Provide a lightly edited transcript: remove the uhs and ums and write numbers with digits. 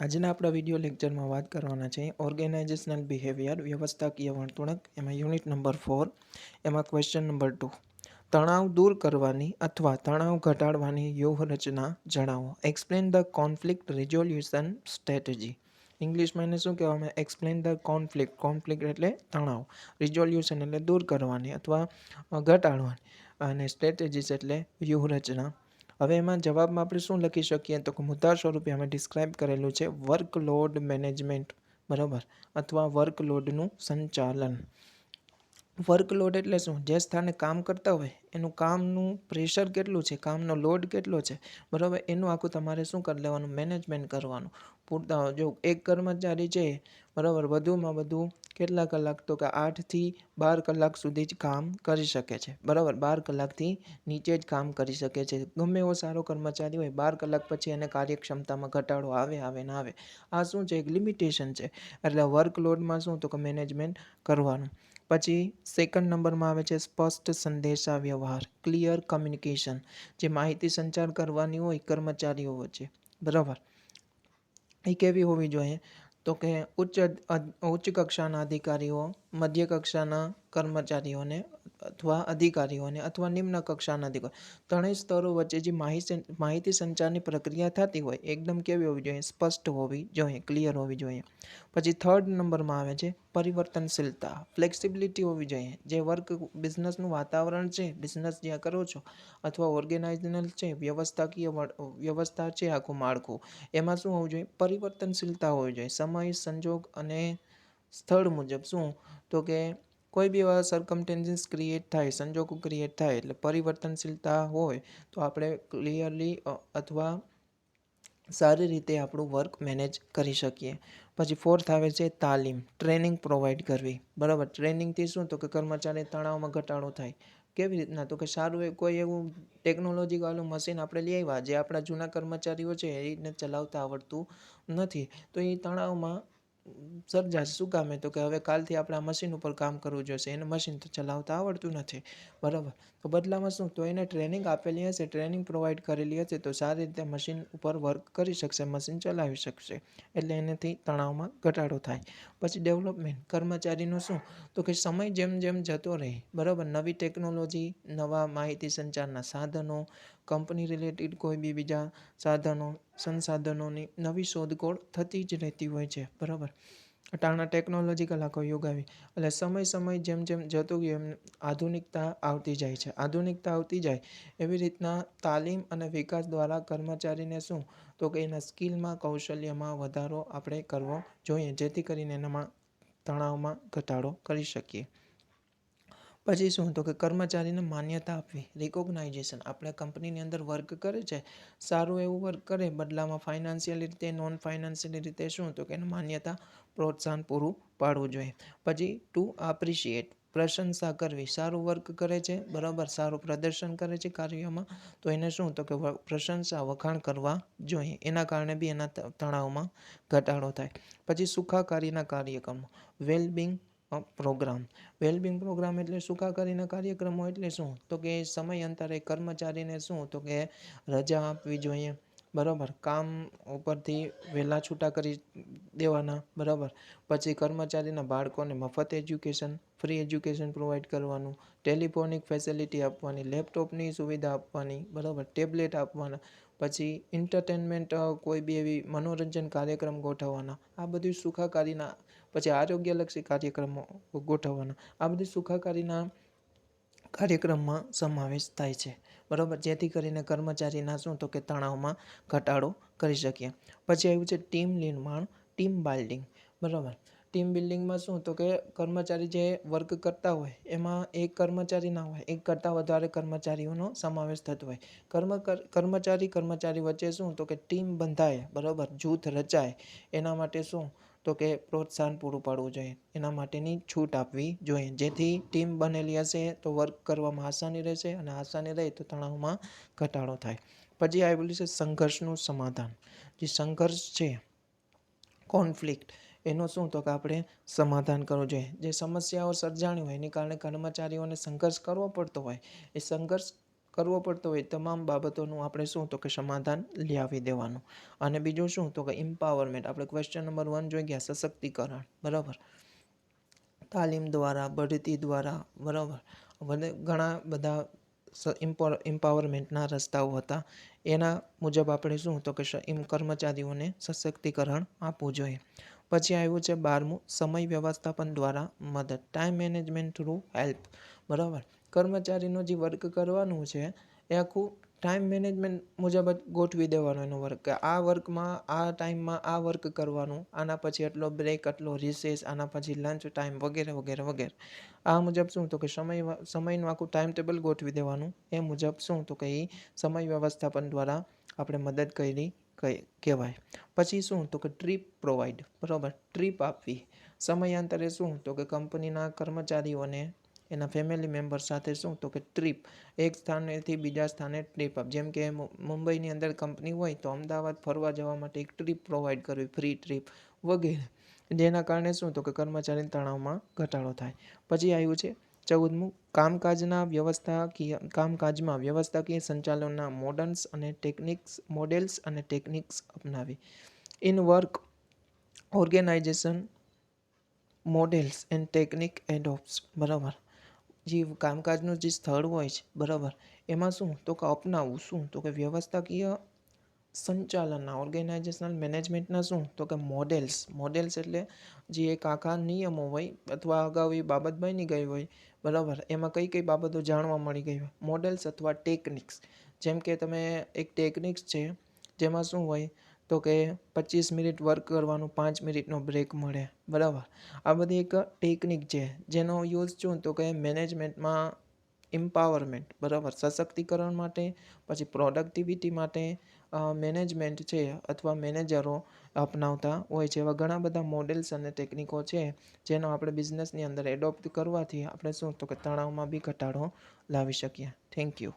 આજના આપણા વિડીયો લેક્ચરમાં વાત કરવાના છે ઓર્ગેનાઇઝેશનલ બિહેવિયર વ્યવસ્થાકીય વર્તણૂક એમાં યુનિટ નંબર 4 એમાં ક્વેશ્ચન નંબર 2 તણાવ દૂર કરવાની અથવા તણાવ ઘટાડવાની વ્યૂહરચના જણાવો. Explain the conflict resolution strategy. ઇંગ્લિશમાં એને શું કહેવામાં? એક્સપ્લેન ધ કોન્ફ્લિક્ટ એટલે તણાવ, રિઝોલ્યુશન એટલે દૂર કરવાની અથવા ઘટાડવાની, અને સ્ટ્રેટેજીસ એટલે વ્યૂહરચના. હવે એમાં જવાબમાં આપણે શું લખી શકીએ તો કે મુદ્દા સ્વરૂપે અમે ડિસ્ક્રાઇબ કરેલું છે વર્કલોડ મેનેજમેન્ટ, બરાબર, અથવા વર્કલોડનું સંચાલન. વર્કલોડ એટલે શું? જે સ્થાને કામ કરતા હોય એનું કામનું પ્રેશર કેટલું છે, કામનો લોડ કેટલો છે, બરાબર, એનું આખું તમારે શું કરી લેવાનું? મેનેજમેન્ટ કરવાનું. પૂરતા જો એક કર્મચારી છે, બરાબર, વધુમાં વધુ કેટલા કલાક તો કે 8 થી 12 કલાક સુધી જ કામ કરી શકે છે, બરાબર, 12 કલાકથી નીચે જ કામ કરી શકે છે. ગમે એવો સારો કર્મચારી હોય 12 કલાક પછી એને કાર્યક્ષમતામાં ઘટાડો આવે ને આવે. આ શું છે? એક લિમિટેશન છે. એટલે વર્કલોડમાં શું તો કે મેનેજમેન્ટ કરવાનું. પછી સેકન્ડ નંબરમાં આવે છે સ્પષ્ટ સંદેશા વ્યવહાર, ક્લિયર કમ્યુનિકેશન. જે માહિતી સંચાર કરવાની હોય કર્મચારીઓ વચ્ચે, બરાબર, એ કેવી હોવી જોઈએ તો કે ઉચ્ચ કક્ષાના અધિકારીઓ, મધ્ય કક્ષાના કર્મચારીઓને અથવા અધિકારીઓને અથવા નિમ્ન કક્ષાના અધિકારીઓ, ત્રણેય સ્તરો વચ્ચે જે માહિતી સંચારની પ્રક્રિયા થતી હોય એકદમ કેવી હોવી જોઈએ? સ્પષ્ટ હોવી જોઈએ, ક્લિયર હોવી જોઈએ. પછી થર્ડ નંબરમાં આવે છે પરિવર્તનશીલતા, ફ્લેક્સિબિલિટી હોવી જોઈએ. જે વર્ક બિઝનેસનું વાતાવરણ છે, બિઝનેસ જ્યાં કરો છો અથવા ઓર્ગેનાઇઝેશનલ છે, વ્યવસ્થા છે, આખું માળખું, એમાં શું હોવું જોઈએ? પરિવર્તનશીલતા હોવી જોઈએ. સમય, સંજોગ અને સ્થળ મુજબ શું તો કે કોઈ બી એવા સર્કમટેન્સીસ ક્રિએટ થાય, સંજોગો ક્રિએટ થાય, એટલે પરિવર્તનશીલતા હોય તો આપણે ક્લિયરલી અથવા સારી રીતે આપણું વર્ક મેનેજ કરી શકીએ. પછી ફોર્થ આવે છે તાલીમ, ટ્રેનિંગ પ્રોવાઈડ કરવી, બરાબર. ટ્રેનિંગથી શું તો કે કર્મચારી તણાવમાં ઘટાડો થાય. કેવી રીતના તો કે સારું કોઈ એવું ટેકનોલોજીવાળું મશીન આપણે લઈ આવ્યા જે આપણા જૂના કર્મચારીઓ છે એને ચલાવતા આવડતું નથી, તો એ તણાવમાં સર્જાશે. શું કામે તો કે હવે કાલથી આપણે આ મશીન ઉપર કામ કરવું જોઈશે, એને મશીન તો ચલાવતા આવડતું નથી, બરાબર. તો બદલામાં શું તો એને ટ્રેનિંગ આપેલી હશે, ટ્રેનિંગ પ્રોવાઈડ કરેલી હશે તો સારી રીતે મશીન ઉપર વર્ક કરી શકશે, મશીન ચલાવી શકશે, એટલે એનાથી તણાવમાં ઘટાડો થાય. પછી ડેવલપમેન્ટ, કર્મચારીનું શું તો કે સમય જેમ જેમ જતો રહે, બરાબર, નવી ટેકનોલોજી, નવા માહિતી સંચારના સાધનો, કંપની રિલેટેડ કોઈ બી બીજા સાધનો, સંસાધનોની નવી શોધખોળ થતી જ રહેતી હોય છે, બરાબર. અટાણા ટેકનોલોજીકલ આખો યુગ આવી એટલે સમય જેમ જેમ જતું ગયું એમ આધુનિકતા આવતી જાય છે. આધુનિકતા આવતી જાય એવી રીતના તાલીમ અને વિકાસ દ્વારા કર્મચારીને શું તો કે એના સ્કિલમાં, કૌશલ્યમાં વધારો આપણે કરવો જોઈએ, જેથી કરીને એનામાં તણાવમાં ઘટાડો કરી શકીએ. પછી શું તો કે કર્મચારીને માન્યતા આપવી, રિકોગ્નાઇઝેશન. આપણે કંપનીની અંદર વર્ક કરે છે, સારું એવું વર્ક કરે, બદલામાં ફાઇનાન્શિયલી રીતે, નોન ફાઇનાન્શિયલી રીતે શું તો કે એને માન્યતા, પ્રોત્સાહન પૂરું પાડવું જોઈએ. પછી ટુ એપ્રિશિએટ, પ્રશંસા કરવી. સારું વર્ક કરે છે, બરાબર, સારું પ્રદર્શન કરે છે કાર્યમાં, તો એને શું તો કે પ્રશંસા, વખાણ કરવા જોઈએ. એના કારણે બી એના તણાવમાં ઘટાડો થાય. પછી સુખાકારીના કાર્યક્રમો, વેલબિંગ પ્રોગ્રામ. વેલબિંગ પ્રોગ્રામ એટલે સુખાકારીના કાર્યક્રમો એટલે શું તો કે સમયાંતરે કર્મચારીને શું તો કે રજા આપવી જોઈએ, બરાબર, કામ ઉપરથી વહેલા છૂટા કરી દેવાના, બરાબર. પછી કર્મચારીના બાળકોને મફત એજ્યુકેશન, ફ્રી એજ્યુકેશન પ્રોવાઈડ કરવાનું, ટેલિફોનિક ફેસિલિટી આપવાની, લેપટોપની સુવિધા આપવાની, બરાબર, ટેબ્લેટ આપવાના. પછી એન્ટરટેનમેન્ટ, કોઈ બી એવી મનોરંજન કાર્યક્રમ ગોઠવવાના. આ બધું સુખાકારીના. પછી આરોગ્યલક્ષી કાર્યક્રમો ગોઠવવાના. આ બધી સુખાકારીના કાર્યક્રમમાં સમાવેશ થાય છે, બરાબર, જેથી કરીને કર્મચારીના શું તો કે તણાવમાં ઘટાડો કરી શકીએ. પછી આવ્યું છે ટીમ નિર્માણ, ટીમ બિલ્ડિંગ, બરાબર. ટીમ બિલ્ડિંગમાં શું તો કે કર્મચારી જે વર્ક કરતા હોય એમાં એક કર્મચારી ના હોય, એક કરતાં વધારે કર્મચારીઓનો સમાવેશ થતો હોય. કર્મચારી વચ્ચે શું તો કે ટીમ બંધાય, બરાબર, જૂથ રચાય. એના માટે શું તો કે પ્રોત્સાહન પૂરું પાડવું જોઈએ, એના માટેની છૂટ આપવી જોઈએ, જેથી ટીમ બનેલી હશે તો વર્ક કરવામાં આસાની રહેશે, અને આસાની રહે તો તણાવમાં ઘટાડો થાય. પછી આવેલું છે સંઘર્ષનું સમાધાન. જે સંઘર્ષ છે, કોન્ફ્લિક્ટ, એનું શું તો કે આપણે સમાધાન કરવું જોઈએ. જે સમસ્યાઓ સર્જાણી હોય એની કારણે કર્મચારીઓને સંઘર્ષ કરવો પડતો હોય, એ સંઘર્ષ કરવો પડતો હોય તમામ બાબતોનું આપણે શું તો કે સમાધાન લાવી દેવાનું. અને બીજું શું તો કે એમ્પાવરમેન્ટ, આપણે ક્વેશ્ચન નંબર 1 જોઈ ગયા સશક્તિકરણ, બરાબર. તાલીમ દ્વારા, બઢતી દ્વારા, બરાબર, ઘણા બધા એમ્પાવરમેન્ટના રસ્તાઓ હતા. એના મુજબ આપણે શું તો કે કર્મચારીઓને સશક્તિકરણ આપવું જોઈએ. પછી આવ્યું છે 12મું સમય વ્યવસ્થાપન દ્વારા મદદ, ટાઈમ મેનેજમેન્ટ થ્રુ હેલ્પ, બરાબર. કર્મચારીનું જે વર્ક કરવાનું છે એ આખું ટાઈમ મેનેજમેન્ટ મુજબ જ ગોઠવી દેવાનું એનું વર્ક, કે આ વર્કમાં આ ટાઈમમાં આ વર્ક કરવાનું, આના પછી એટલો બ્રેક, એટલો રિસેસ, આના પછી લંચ ટાઈમ વગેરે વગેરે વગેરે. આ મુજબ શું તો કે સમયનું આખું ટાઈમ ટેબલ ગોઠવી દેવાનું. એ મુજબ શું તો કે એ સમય વ્યવસ્થાપન દ્વારા આપણે મદદ કરી કહેવાય. પછી શું તો કે ટ્રીપ પ્રોવાઈડ, બરાબર, ટ્રીપ આપવી સમયાંતરે શું તો કે કંપનીના કર્મચારીઓને એના ફેમિલી મેમ્બર સાથે શું તો કે ટ્રીપ, એક સ્થાનેથી બીજા સ્થાને ટ્રીપ આપ, જેમ કે મુંબઈની અંદર કંપની હોય તો અમદાવાદ ફરવા જવા માટે એક ટ્રીપ પ્રોવાઈડ કરવી, ફ્રી ટ્રીપ વગેરે, જેના કારણે શું તો કે કર્મચારી તણાવમાં ઘટાડો થાય. પછી આવ્યું છે 14મું કામકાજમાં વ્યવસ્થાકીય સંચાલનના મોડેલ્સ અને ટેકનિક્સ અપનાવી. In work organisation models and technique adopts, બરાબર. જે કામકાજનું જે સ્થળ હોય છે, બરાબર, એમાં શું તો કે અપનાવવું શું તો કે વ્યવસ્થાકીય સંચાલનના, ઓર્ગેનાઇઝેશનલ મેનેજમેન્ટના શું તો કે મોડેલ્સ એટલે જે એક આખા નિયમો હોય અથવા અગાઉ એ બાબત બની ગઈ હોય, બરાબર, એમાં કઈ કઈ બાબતો જાણવા મળી ગઈ હોય, મોડેલ્સ અથવા ટેકનિક્સ. જેમ કે તમે એક ટેકનિક્સ છે જેમાં શું હોય તો કે 25 મિનિટ વર્ક કરવાનું, 5 મિનિટનો બ્રેક મળે, બરાબર. આ બધી એક ટેકનિક છે જેનો યુઝ શું તો કે મેનેજમેન્ટમાં એમ્પાવરમેન્ટ, બરાબર, સશક્તિકરણ માટે, પછી પ્રોડક્ટિવિટી માટે મેનેજમેન્ટ છે અથવા મેનેજરો અપનાવતા હોય છે. એવા ઘણા બધા મોડેલ્સ અને ટેકનિકો છે જેનો આપણે બિઝનેસની અંદર એડોપ્ટ કરવાથી આપણે શું તો કે તણાવમાં બી ઘટાડો લાવી શકીએ. Thank you.